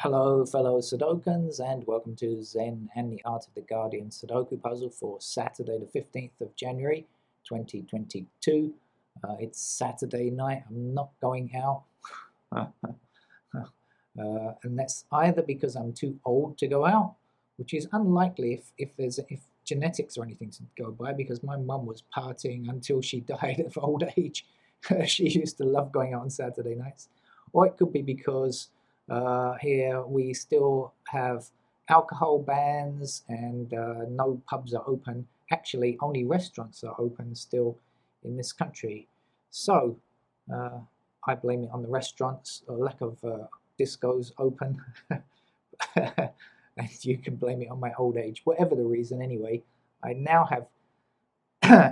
Hello fellow Sudokans and welcome to Zen and the Art of the Guardian Sudoku puzzle for Saturday the 15th of January 2022. It's Saturday night, I'm not going out and that's either because I'm too old to go out, which is unlikely if genetics or anything to go by, because my mum was partying until she died of old age. She used to love going out on Saturday nights. Or it could be because here we still have alcohol bans and no pubs are open. Actually, only restaurants are open still in this country. So I blame it on the restaurants, a lack of discos open. And you can blame it on my old age. Whatever the reason, anyway, I now have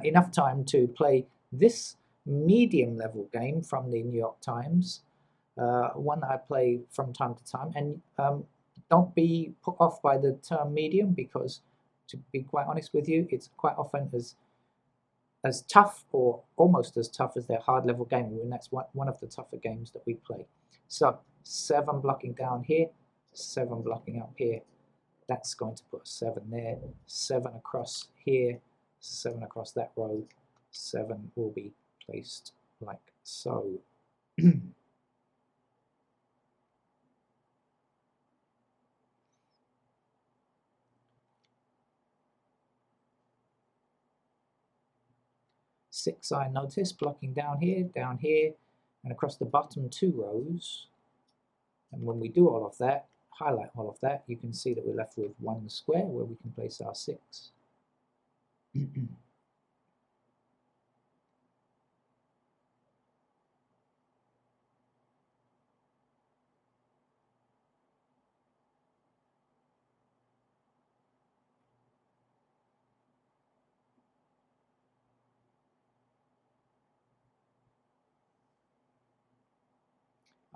enough time to play this medium level game from the New York Times. One that I play from time to time, and don't be put off by the term medium, because to be quite honest with you, it's quite often as tough or almost as tough as their hard level game, and that's one of the tougher games that we play. So 7 blocking down here, 7 blocking up here, that's going to put a 7 there, 7 across here, 7 across that row, 7 will be placed like so. 6 I notice blocking down here, and across the bottom 2 rows. And when we do all of that, highlight all of that, you can see that we're left with 1 square where we can place our 6.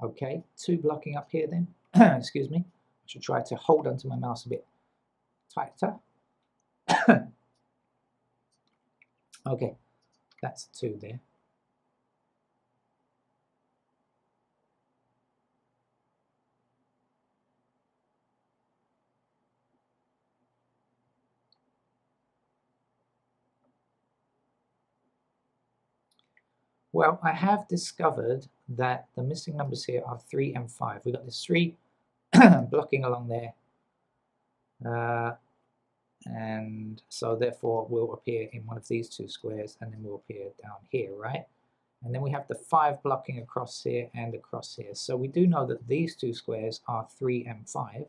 Okay, 2 blocking up here then. Excuse me. I should try to hold onto my mouse a bit tighter. Okay, that's 2 there. Well, I have discovered that the missing numbers here are 3 and 5. We've got this 3 blocking along there. And so therefore will appear in one of these 2 squares, and then will appear down here, right? And then we have the 5 blocking across here and across here. So we do know that these 2 squares are 3 and 5.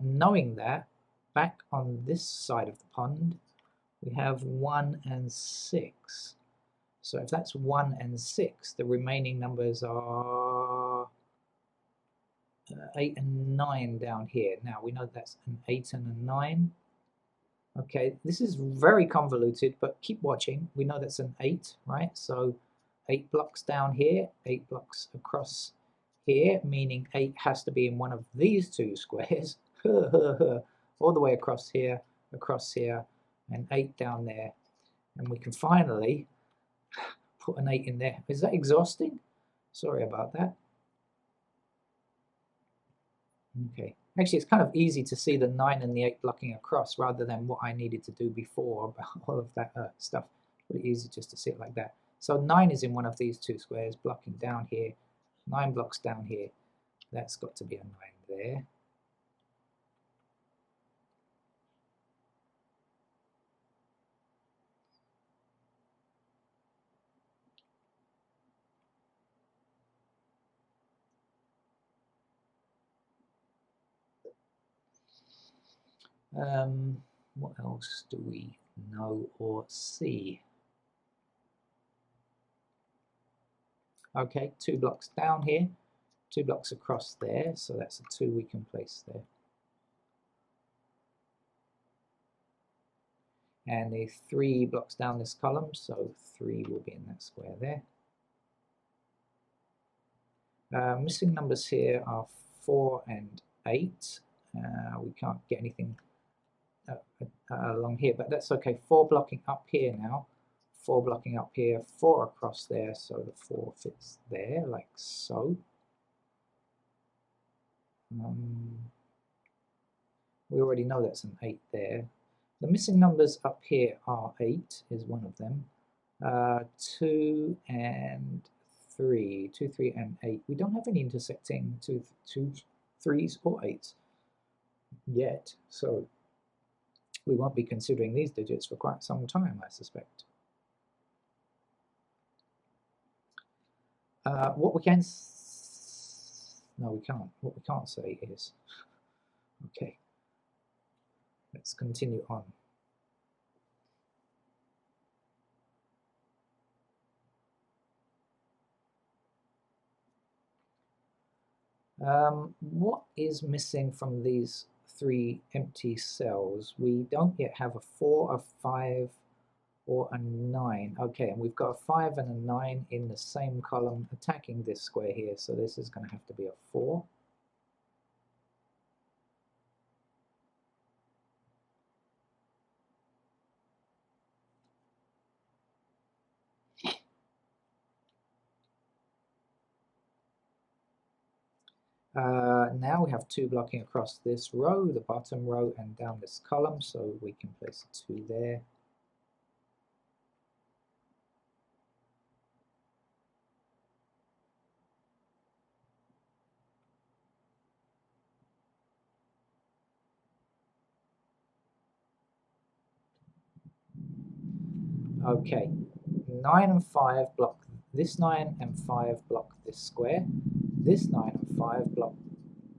Knowing that, back on this side of the pond, we have 1 and 6. So if that's 1 and 6, the remaining numbers are 8 and 9 down here. Now we know that's an 8 and a 9. Okay, this is very convoluted, but keep watching. We know that's an 8, right? So 8 blocks down here, 8 blocks across here, meaning 8 has to be in one of these 2 squares. All the way across here, and 8 down there. And we can finally put an 8 in there. Is that exhausting? Sorry about that. Okay. Actually, it's kind of easy to see the 9 and the 8 blocking across rather than what I needed to do before about all of that stuff. Pretty easy just to see it like that. So 9 is in one of these 2 squares, blocking down here. 9 blocks down here. That's got to be a 9 there. What else do we know or see? Okay, 2 blocks down here, 2 blocks across there, so that's a 2 we can place there. And the 3 blocks down this column, so 3 will be in that square there. Missing numbers here are 4 and 8. We can't get anything along here, but that's okay. 4 blocking up here now, 4 blocking up here, 4 across there, so the 4 fits there like so. We already know that's an 8 there. The missing numbers up here are 8 is one of them. 2 and 3. 2, 3, and 8. We don't have any intersecting 2, 3s or 8s yet, so we won't be considering these digits for quite some time, I suspect. What we can... No, we can't. What we can't say is... Okay. Let's continue on. What is missing from these 3 empty cells? We don't yet have a 4, a 5, or a 9. Okay, and we've got a 5 and a 9 in the same column attacking this square here, so this is going to have to be a 4. Now we have 2 blocking across this row, the bottom row, and down this column, so we can place a 2 there. Okay, 9 and 5 block this 9 and 5 block this square. This 9 and 5 block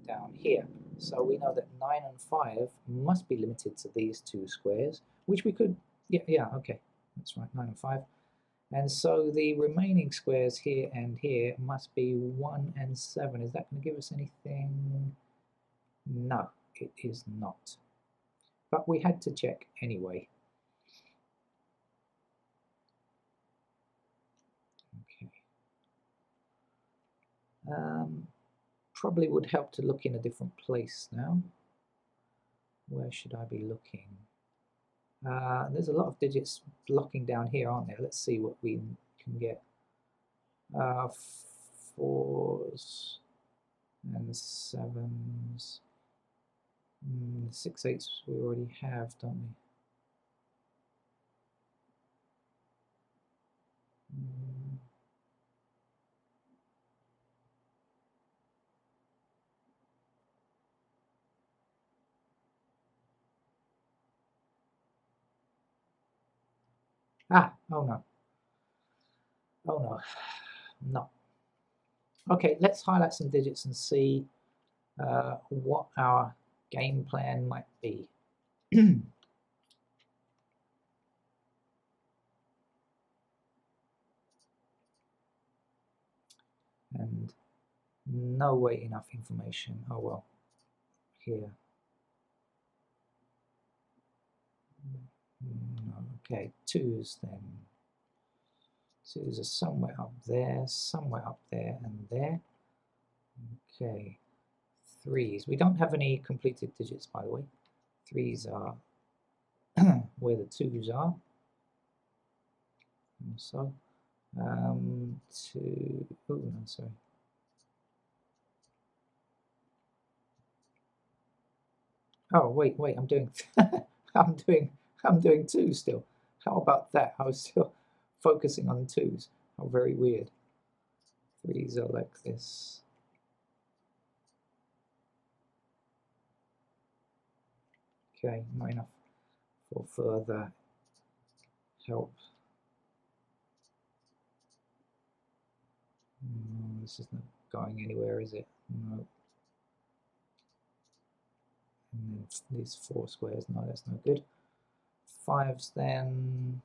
down here. So we know that 9 and 5 must be limited to these 2 squares, which we could, yeah, okay, that's right, 9 and 5. And so the remaining squares here and here must be 1 and 7. Is that going to give us anything? No, it is not. But we had to check anyway. Okay. Probably would help to look in a different place now. Where should I be looking? There's a lot of digits blocking down here, aren't there? Let's see what we can get. 4s and 7s. 6 8s we already have, don't we? Oh no. Oh no. No. Okay, let's highlight some digits and see what our game plan might be. And no way enough information. Oh well, here. Okay, 2s then. 2s are somewhere up there, and there. Okay, 3s. We don't have any completed digits, by the way. 3s are where the 2s are. And so, 2. Oh no, sorry. Oh wait, I'm doing, I'm doing 2 still. How about that? I was still focusing on 2s. How very weird. 3s are like this. Okay, not enough for further help. This is not going anywhere, is it? No. And then these 4 squares, no, that's no good. 5s then.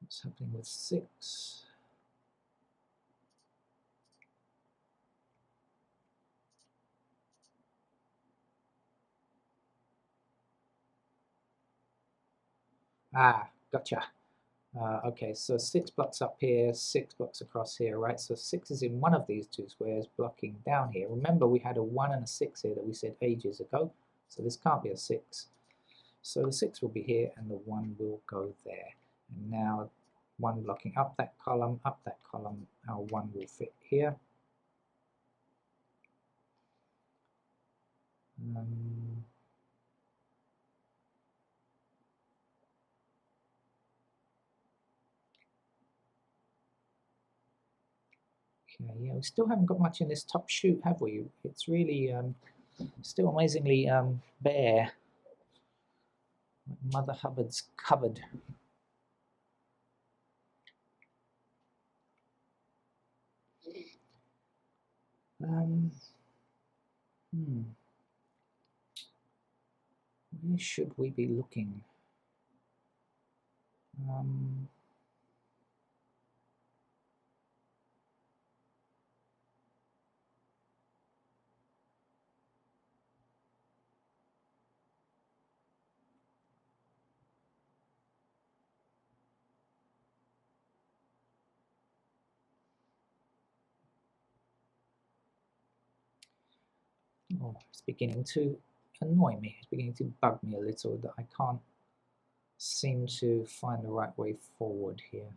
What's happening with 6? Gotcha. Okay, so 6 blocks up here, 6 blocks across here, right? So 6 is in one of these two squares blocking down here. Remember, we had a 1 and a 6 here that we said ages ago, so this can't be a 6. So the 6 will be here and the 1 will go there. And now 1 blocking up that column, our 1 will fit here. Okay, yeah, we still haven't got much in this top chute, have we? It's really still amazingly bare. Mother Hubbard's cupboard. Where should we be looking? Oh, it's beginning to annoy me. It's beginning to bug me a little that I can't seem to find the right way forward here.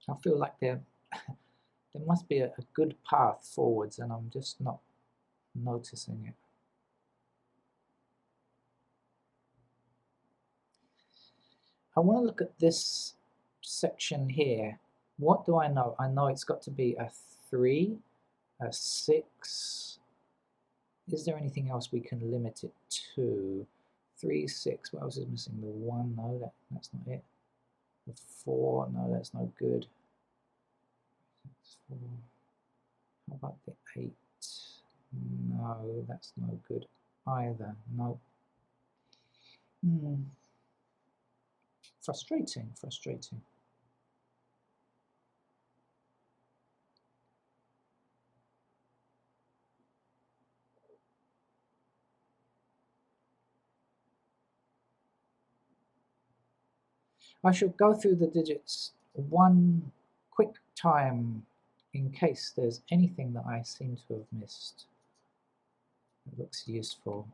I feel like there must be a good path forwards and I'm just not noticing it. I want to look at this section here. What do I know? I know it's got to be a 3, a 6. Is there anything else we can limit it to? 3, 6. What else is missing? The 1? No, that's not it. The 4? No, that's no good. 4. How about the 8? No, that's no good either. No. Frustrating, frustrating. I shall go through the digits one quick time in case there's anything that I seem to have missed. It looks useful.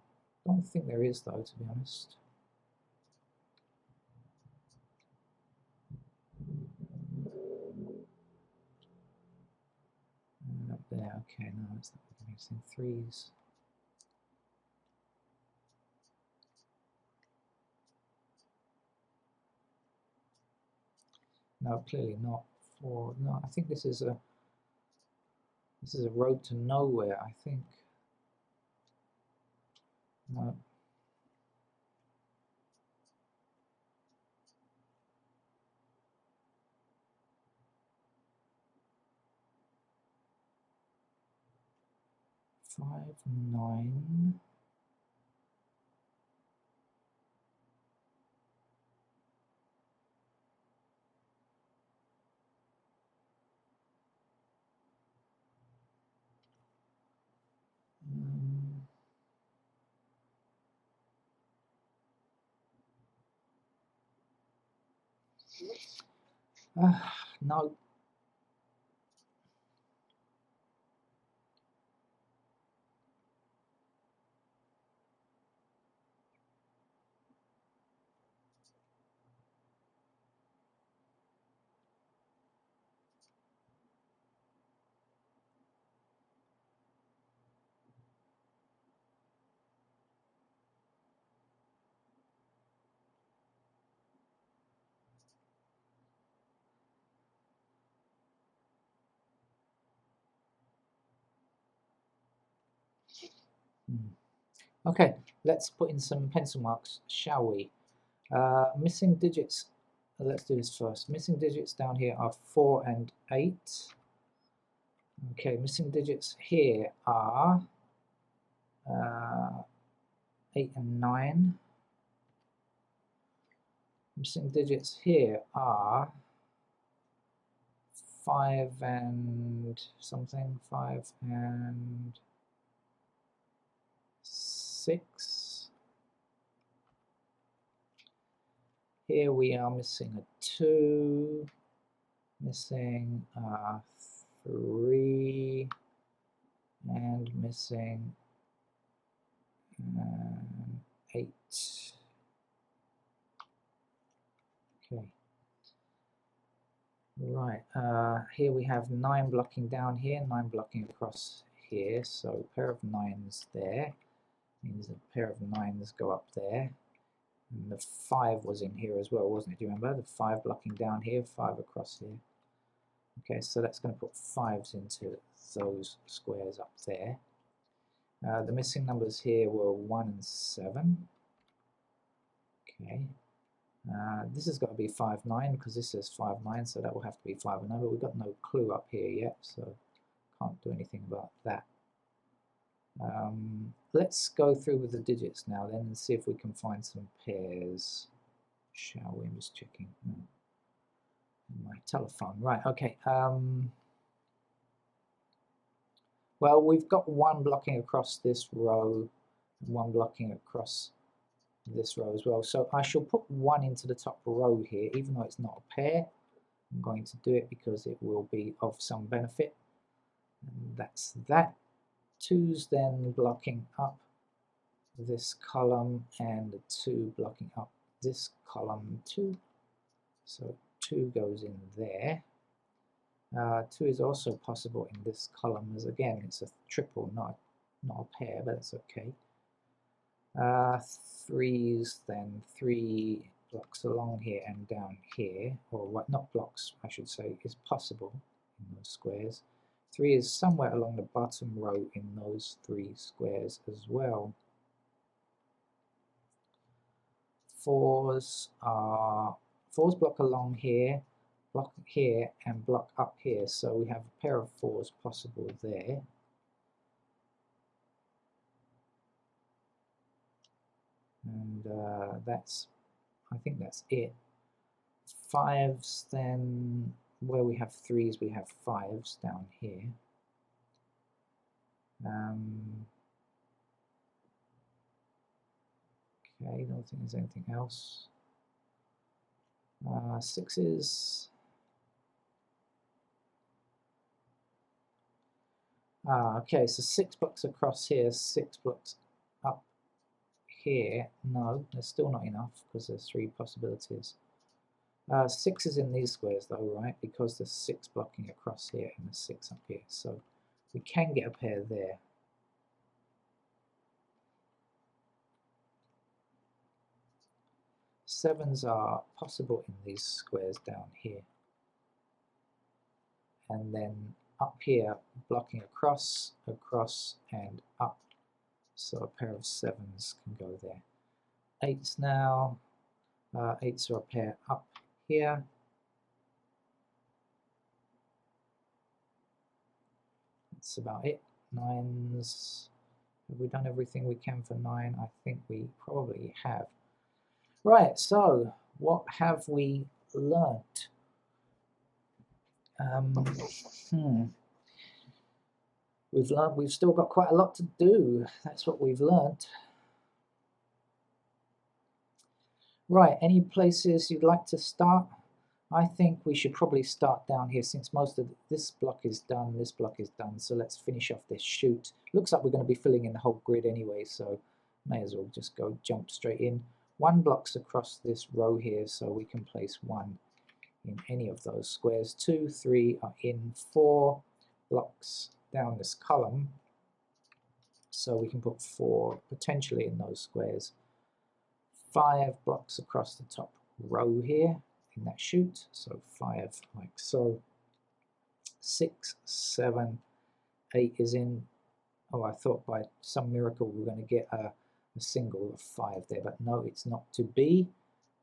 I don't think there is though, to be honest. Up there, okay, no, it's not missing 3s. No, clearly not. 4. No, I think this is a road to nowhere, I think. No. Five, 9. No. 5. Okay, let's put in some pencil marks, shall we? Missing digits, let's do this first. Missing digits down here are 4 and 8. Okay, missing digits here are 8 and 9. Missing digits here are 5 and something, 5 and 6. Here we are missing a 2, missing 3, and missing 8. Okay. Right, here we have 9 blocking down here, 9 blocking across here, so a pair of 9s there, means a pair of 9s go up there, and the 5 was in here as well, wasn't it? Do you remember? The 5 blocking down here, 5 across here. Okay, so that's going to put 5s into those squares up there. The missing numbers here were 1 and 7. Okay. This has got to be 5, 9 because this says 5, 9, so that will have to be 5 and 9, but we've got no clue up here yet, so can't do anything about that. Let's go through with the digits now then and see if we can find some pairs, shall we? I'm just checking my telephone. Right, okay. Well, we've got 1 blocking across this row, 1 blocking across this row as well. So I shall put 1 into the top row here, even though it's not a pair. I'm going to do it because it will be of some benefit. And that's that. 2's then blocking up this column, and the 2 blocking up this column too. So 2 goes in there. 2 is also possible in this column, as again it's a triple, not a pair, but it's okay. 3's then 3 blocks along here and down here, or what, not blocks I should say, is possible in those squares. 3 is somewhere along the bottom row in those 3 squares as well. 4's block along here, block here, and block up here, so we have a pair of 4's possible there. And I think that's it. 5's then, where we have 3's, we have 5's down here. Okay, I don't think there's anything else. 6's. Okay, so 6 blocks across here, 6 blocks up here. No, there's still not enough because there's 3 possibilities. 6 is in these squares though, right? Because there's 6 blocking across here and there's 6 up here. So we can get a pair there. Sevens are possible in these squares down here. And then up here, blocking across, and up. So a pair of 7s can go there. 8's now. 8's are a pair up here. That's about it. 9's. Have we done everything we can for 9? I think we probably have. Right, so what have we learnt? We've still got quite a lot to do. That's what we've learnt. Right, any places you'd like to start? I think we should probably start down here since most of this block is done, this block is done, so let's finish off this chute. Looks like we're going to be filling in the whole grid anyway, so may as well just go jump straight in. 1 blocks across this row here, so we can place 1 in any of those squares. 2, 3 are in. 4 blocks down this column, so we can put 4 potentially in those squares. 5 blocks across the top row here in that chute, so 5 like so. 6, 7, 8 is in. Oh, I thought by some miracle we were going to get a single of 5 there, but no, it's not to be.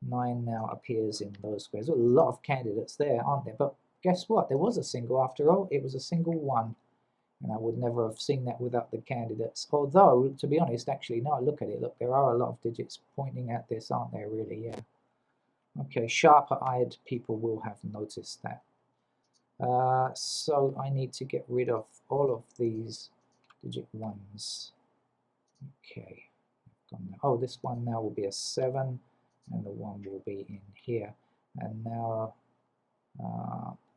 9 now appears in those squares. A lot of candidates there, aren't there? But guess what? There was a single after all. It was a single 1. And I would never have seen that without the candidates. Although, to be honest, actually, now I look at it, look, there are a lot of digits pointing at this, aren't there, really? Yeah. Okay, sharper-eyed people will have noticed that. So I need to get rid of all of these digit 1s. Okay. Oh, this one now will be a 7, and the 1 will be in here. And now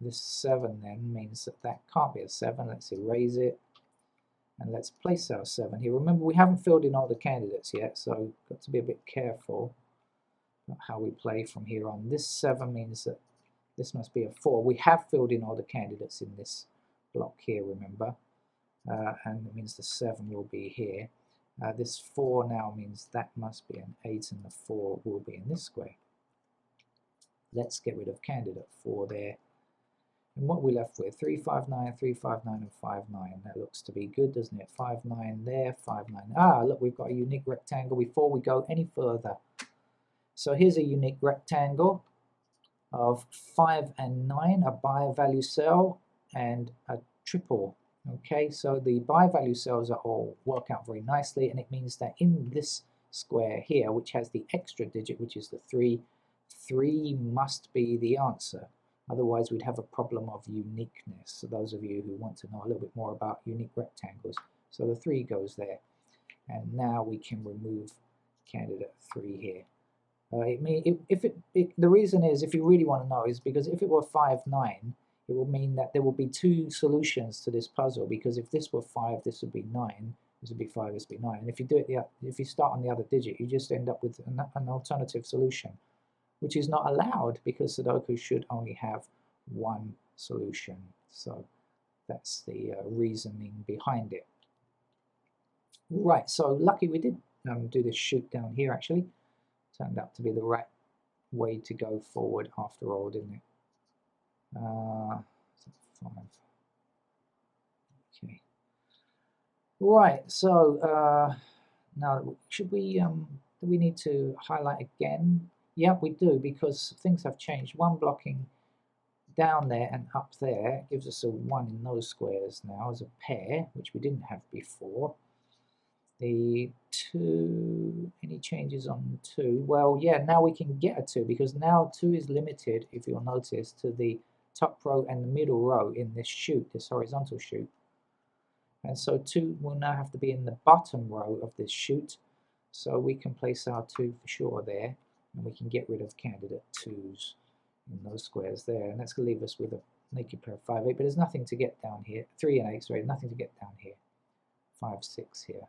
this 7 then means that that can't be a 7. Let's erase it. And let's place our 7 here. Remember, we haven't filled in all the candidates yet, so got to be a bit careful about how we play from here on. This 7 means that this must be a 4. We have filled in all the candidates in this block here, remember. And it means the 7 will be here. This 4 now means that must be an 8, and the 4 will be in this square. Let's get rid of candidate 4 there. And what we left with, 3, 5, 9, 3, 5, 9, and 5, 9. That looks to be good, doesn't it? 5, 9 there, 5, 9. Ah, look, we've got a unique rectangle before we go any further. So here's a unique rectangle of 5 and 9, a bi-value cell and a triple. Okay, so the bi-value cells are all work out very nicely, and it means that in this square here, which has the extra digit, which is the 3, 3 must be the answer. Otherwise, we'd have a problem of uniqueness. So those of you who want to know a little bit more about unique rectangles. So the 3 goes there. And now we can remove candidate 3 here. The reason is, if you really want to know, is because if it were 5, 9, it would mean that there will be 2 solutions to this puzzle, because if this were 5, this would be 9, this would be 5, this would be 9. And if you do it, if you start on the other digit, you just end up with an alternative solution, which is not allowed because Sudoku should only have one solution. So that's the reasoning behind it. Right, so lucky we did do this shoot down here actually. Turned out to be the right way to go forward after all, didn't it? 5. Okay. Right, so now should we, do we need to highlight again? Yeah, we do, because things have changed. 1 blocking down there and up there gives us a 1 in those squares now as a pair, which we didn't have before. The 2, any changes on 2? Well, yeah, now we can get a 2, because now 2 is limited, if you'll notice, to the top row and the middle row in this chute, this horizontal chute. And so 2 will now have to be in the bottom row of this chute. So we can place our 2 for sure there, and we can get rid of candidate 2s in those squares there. And that's going to leave us with a naked pair of 5, 8, but there's nothing to get down here. 3 and 8, sorry, nothing to get down here. 5, 6 here.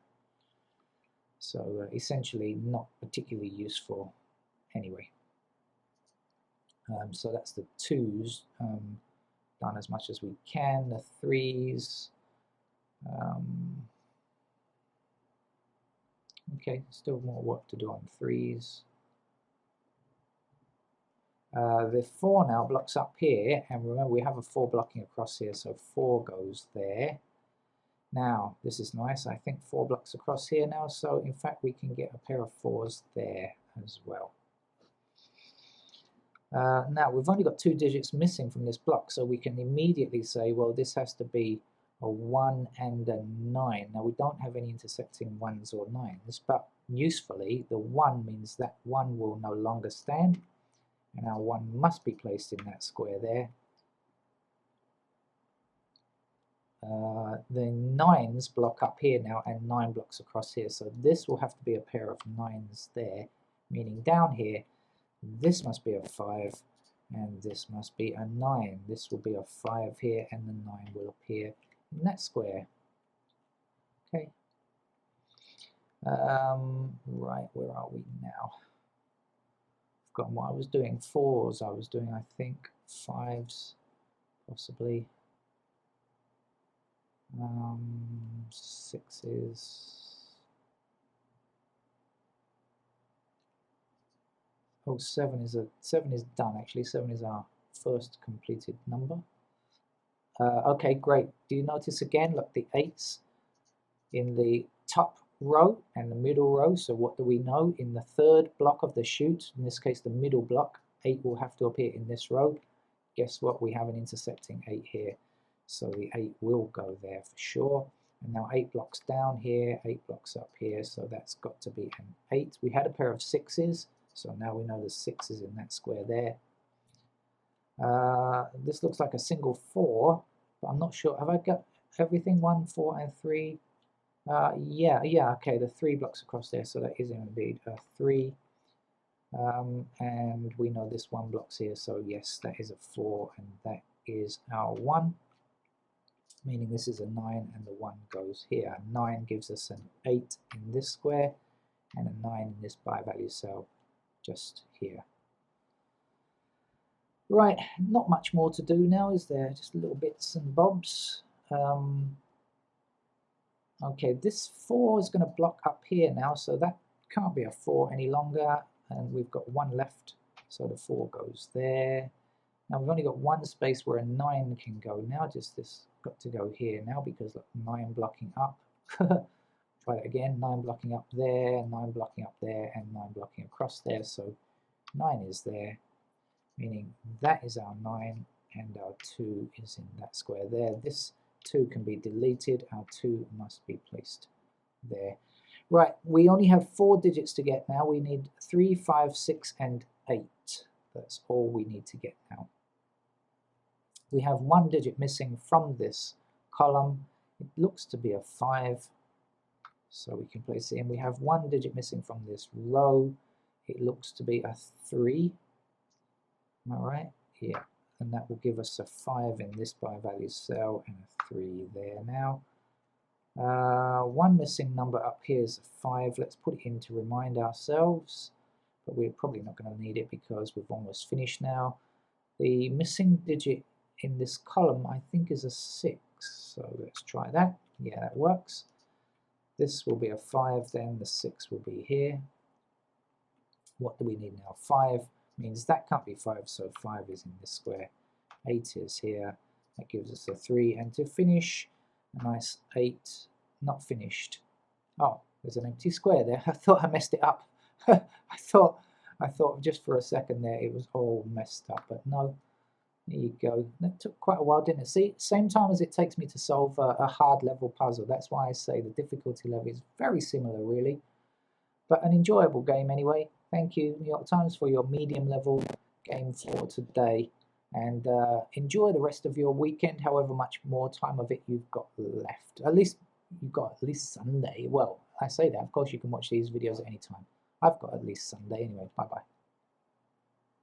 So essentially not particularly useful anyway. So that's the 2s done as much as we can. The 3s, okay, still more work to do on 3s. The 4 now blocks up here, and remember we have a 4 blocking across here, so 4 goes there. Now, this is nice, I think 4 blocks across here now, so in fact we can get a pair of 4s there as well. Now, we've only got 2 digits missing from this block, so we can immediately say, well, this has to be a 1 and a 9. Now, we don't have any intersecting 1s or 9s, but usefully, the 1 means that 1 will no longer stand, and our 1 must be placed in that square there. The 9s block up here now, and 9 blocks across here, so this will have to be a pair of 9s there, meaning down here this must be a 5 and this must be a 9. This will be a 5 here, and the 9 will appear in that square. Okay. Right, where are we now? I've forgotten what I was doing. 4s I was doing, I think. 5s possibly. 6s. Oh, 7 is done actually. 7 is our first completed number. Okay, great. Do you notice again? Look, the 8s in the top row and the middle row. So what do we know? In the 3rd block of the chute, in this case the middle block, 8 will have to appear in this row. Guess what? We have an intersecting 8 here. So the 8 will go there for sure. And now 8 blocks down here, 8 blocks up here, so that's got to be an 8. We had a pair of 6s, so now we know the 6 is in that square there. This looks like a single 4, but I'm not sure. Have I got everything? 1, 4, and 3? Yeah, okay, the 3 blocks across there, so that is indeed a 3. And we know this 1 blocks here, so yes, that is a 4, and that is our 1, meaning this is a 9, and the 1 goes here. 9 gives us an 8 in this square, and a 9 in this by-value cell just here. Right, not much more to do now, is there? Just little bits and bobs. Okay, this 4 is going to block up here now, so that can't be a 4 any longer, and we've got 1 left, so the 4 goes there. Now we've only got 1 space where a 9 can go. Now just this got to go here now, because look, 9 blocking up. Try that again, 9 blocking up there, 9 blocking up there, and 9 blocking across there, so 9 is there, meaning that is our 9, and our 2 is in that square there. This 2 can be deleted, our 2 must be placed there. Right, we only have 4 digits to get now. We need 3, 5, 6, and 8. That's all we need to get now. We have 1 digit missing from this column. It looks to be a 5, so we can place it in. We have 1 digit missing from this row. It looks to be a 3. Am I right? Yeah, and that will give us a 5 in this by-value cell and a 3 there now. 1 missing number up here is a 5. Let's put it in to remind ourselves, but we're probably not going to need it because we've almost finished now. The missing digit in this column, I think, is a 6, so let's try that. Yeah, that works. This will be a 5 then, the 6 will be here. What do we need now? 5 means that can't be 5, so 5 is in this square. 8 is here, that gives us a 3, and to finish, a nice 8, not finished. Oh, there's an empty square there. I thought I messed it up. I thought just for a second there it was all messed up, but no. There you go. That took quite a while, didn't it? See, same time as it takes me to solve a hard level puzzle. That's why I say the difficulty level is very similar, really. But an enjoyable game anyway. Thank you, New York Times, for your medium level game for today. And enjoy the rest of your weekend, however much more time of it you've got left. At least you've got at least Sunday. Well, I say that. Of course, you can watch these videos at any time. I've got at least Sunday anyway. Bye-bye.